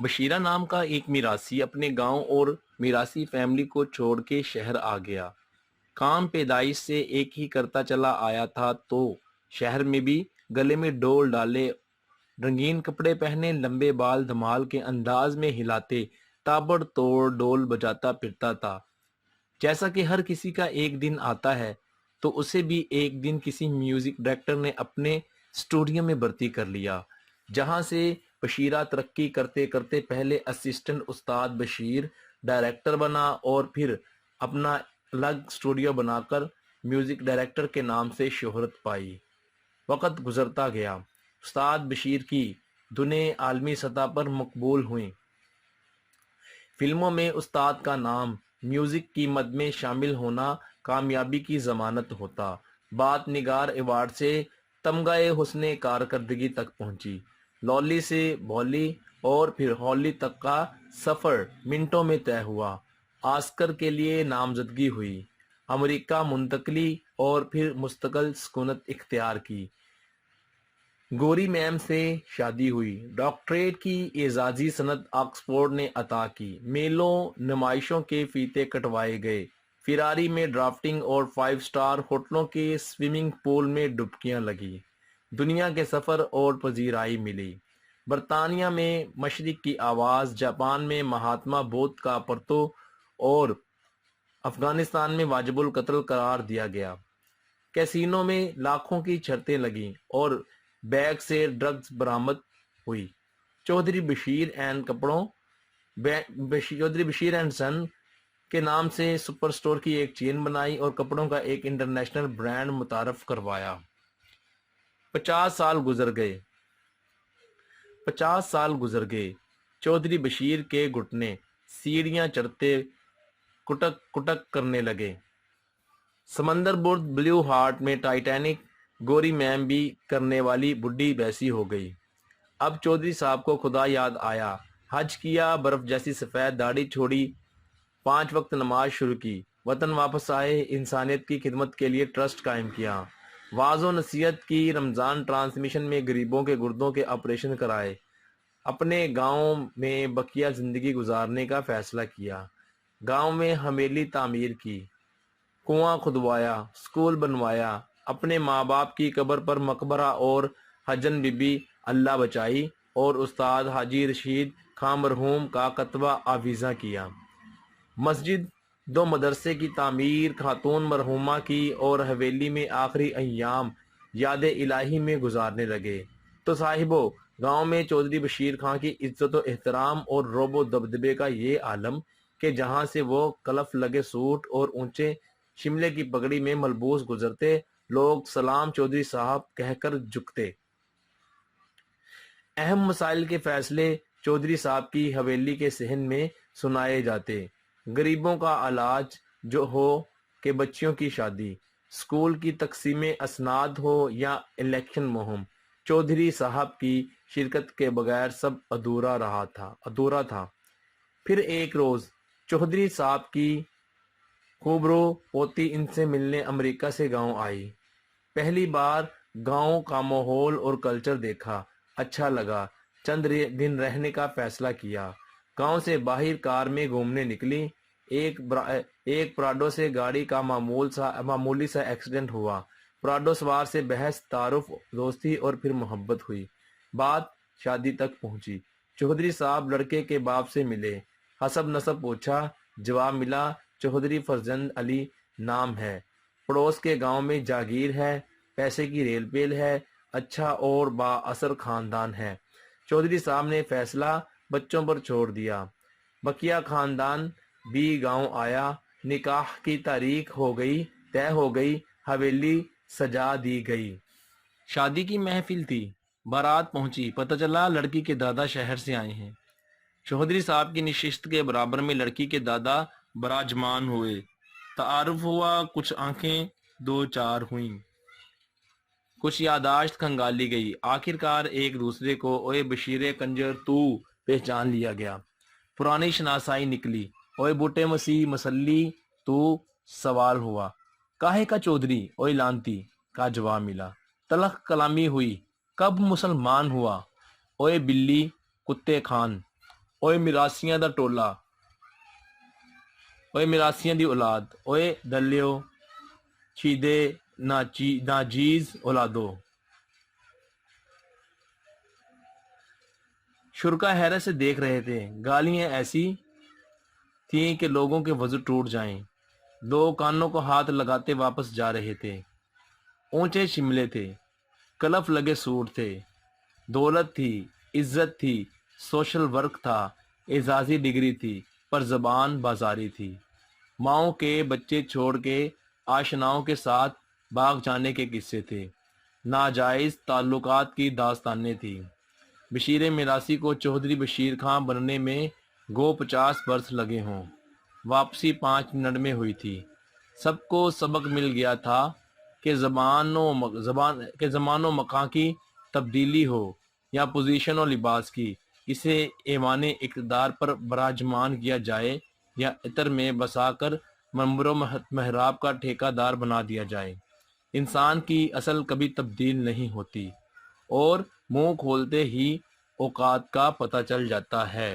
بشیرہ نام کا ایک میراثی اپنے گاؤں اور میراثی فیملی کو چھوڑ کے شہر آ گیا۔ کام پیدائش سے ایک ہی کرتا چلا آیا تھا تو شہر میں بھی گلے میں ڈول ڈالے، رنگین کپڑے پہنے، لمبے بال دھمال کے انداز میں ہلاتے تابڑ توڑ ڈول بجاتا پھرتا تھا۔ جیسا کہ ہر کسی کا ایک دن آتا ہے تو اسے بھی ایک دن کسی میوزک ڈائریکٹر نے اپنے اسٹوڈیو میں بھرتی کر لیا، جہاں سے بشیرہ ترقی کرتے کرتے پہلے اسسٹنٹ استاد بشیر ڈائریکٹر بنا اور پھر اپنا الگ اسٹوڈیو بنا کر میوزک ڈائریکٹر کے نام سے شہرت پائی۔ وقت گزرتا گیا، استاد بشیر کی دنیں عالمی سطح پر مقبول ہوئیں۔ فلموں میں استاد کا نام، میوزک کی مد میں شامل ہونا کامیابی کی ضمانت ہوتا۔ بات نگار ایوارڈ سے تمغہ حسن کارکردگی تک پہنچی۔ لولی سے بولی اور پھر ہالی تک کا سفر منٹوں میں طے ہوا۔ آسکر کے لیے نامزدگی ہوئی، امریکہ منتقلی اور پھر مستقل سکونت اختیار کی۔ گوری میم سے شادی ہوئی، ڈاکٹریٹ کی اعزازی سند آکسفورڈ نے عطا کی، میلوں نمائشوں کے فیتے کٹوائے گئے، فراری میں ڈرافٹنگ اور 5 اسٹار ہوٹلوں کے سوئمنگ پول میں ڈبکیاں لگی، دنیا کے سفر اور پذیرائی ملی۔ برطانیہ میں مشرق کی آواز، جاپان میں مہاتما بدھ کا پرتو اور افغانستان میں واجب القتل قرار دیا گیا۔ کیسینو میں لاکھوں کی شرطیں لگیں اور بیگ سے ڈرگز برآمد ہوئی۔ چودھری بشیر اینڈ چودھری بشیر اینڈ سن کے نام سے سپر سٹور کی ایک چین بنائی اور کپڑوں کا ایک انٹرنیشنل برانڈ متعارف کروایا۔ 50 سال گزر گئے، چودھری بشیر کے گھٹنے سیڑھیاں چڑھتے کٹک کٹک کرنے لگے۔ سمندر برد بلیو ہارٹ میں ٹائٹینک گوری میم بھی کرنے والی بڈھی بیسی ہو گئی۔ اب چودھری صاحب کو خدا یاد آیا، حج کیا، برف جیسی سفید داڑھی چھوڑی، 5 وقت نماز شروع کی، وطن واپس آئے، انسانیت کی خدمت کے لیے ٹرسٹ قائم کیا، واعظ و نصیحت کی، رمضان ٹرانسمیشن میں غریبوں کے گردوں کے آپریشن کرائے، اپنے گاؤں میں بقیہ زندگی گزارنے کا فیصلہ کیا، گاؤں میں حویلی تعمیر کی، کنواں کھدوایا، سکول بنوایا، اپنے ماں باپ کی قبر پر مقبرہ اور حجن بی بی اللہ بچائی اور استاد حاجی رشید خان مرحوم کا کتبہ آویزاں کیا، مسجد، 2 مدرسے کی تعمیر خاتون مرحومہ کی اور حویلی میں آخری ایام یاد الہی میں گزارنے لگے۔ تو صاحبو، گاؤں میں چودھری بشیر خان کی عزت و احترام اور رعب و دبدبے کا یہ عالم کہ جہاں سے وہ کلف لگے سوٹ اور اونچے شملے کی پگڑی میں ملبوس گزرتے، لوگ سلام چودھری صاحب کہہ کر جھکتے۔ اہم مسائل کے فیصلے چودھری صاحب کی حویلی کے صحن میں سنائے جاتے، غریبوں کا علاج جو ہو کہ بچیوں کی شادی، سکول کی تقسیم اسناد ہو یا الیکشن مہم، چودھری صاحب کی شرکت کے بغیر سب ادھورا تھا۔ پھر ایک روز چودھری صاحب کی خوبرو پوتی ان سے ملنے امریکہ سے گاؤں آئی۔ پہلی بار گاؤں کا ماحول اور کلچر دیکھا، اچھا لگا، چند دن رہنے کا فیصلہ کیا۔ گاؤں سے باہر کار میں گھومنے نکلی، ایک پراڈو سے گاڑی کا معمولی سا ایکسیڈنٹ ہوا، پراڈو سوار سے بحث، تعارف، دوستی اور پھر محبت ہوئی، بات شادی تک پہنچی۔ چودھری صاحب لڑکے کے باپ سے ملے، حسب نسب پوچھا، جواب ملا چودھری فرزند علی نام ہے، پڑوس کے گاؤں میں جاگیر ہے، پیسے کی ریل پیل ہے، اچھا اور با اثر خاندان ہے۔ چودھری صاحب نے فیصلہ بچوں پر چھوڑ دیا، بقیہ خاندان بھی گاؤں آیا، نکاح کی تاریخ طے ہو گئی، حویلی سجا دی گئی۔ شادی کی محفل تھی، بارات پہنچی، پتہ چلا لڑکی کے دادا شہر سے آئے ہیں۔ چودھری صاحب کی نشست کے برابر میں لڑکی کے دادا براجمان ہوئے، تعارف ہوا، کچھ آنکھیں 2 4 ہوئیں، کچھ یادداشت کھنگالی گئی، آخرکار ایک دوسرے کو اوے بشیر کنجر تو پہچان لیا گیا، پرانی شناسائی نکلی، اوے بوٹے مسیح مسلی تو سوال ہوا، کاہے کا چودھری اوے لانتی کا جواب ملا، تلخ کلامی ہوئی، کب مسلمان ہوا اوے بلی کتے خان، اوئے میراسیاں دا ٹولا، اوئے میراسیاں دی اولاد، اوئے دلیو چیدے ناجیز اولادو۔ شرکا حیرت سے دیکھ رہے تھے، گالیاں ایسی تھیں کہ لوگوں کے وضو ٹوٹ جائیں۔ دو کانوں کو ہاتھ لگاتے واپس جا رہے تھے۔ اونچے شملے تھے، کلف لگے سوٹ تھے، دولت تھی، عزت تھی، سوشل ورک تھا، اعزازی ڈگری تھی، پر زبان بازاری تھی۔ ماؤں کے بچے چھوڑ کے آشناؤں کے ساتھ بھاگ جانے کے قصے تھے، ناجائز تعلقات کی داستانیں تھیں۔ بشیر میراثی کو چودھری بشیر خان بننے میں گو 50 برس لگے ہوں، واپسی 5 منٹ میں ہوئی تھی۔ سب کو سبق مل گیا تھا کہ زمان و مکان کی تبدیلی ہو یا پوزیشن و لباس کی، اسے ایوان اقتدار پر براجمان کیا جائے یا عطر میں بسا کر منبر و محراب کا ٹھیکہ دار بنا دیا جائے۔ انسان کی اصل کبھی تبدیل نہیں ہوتی اور منہ کھولتے ہی اوقات کا پتہ چل جاتا ہے۔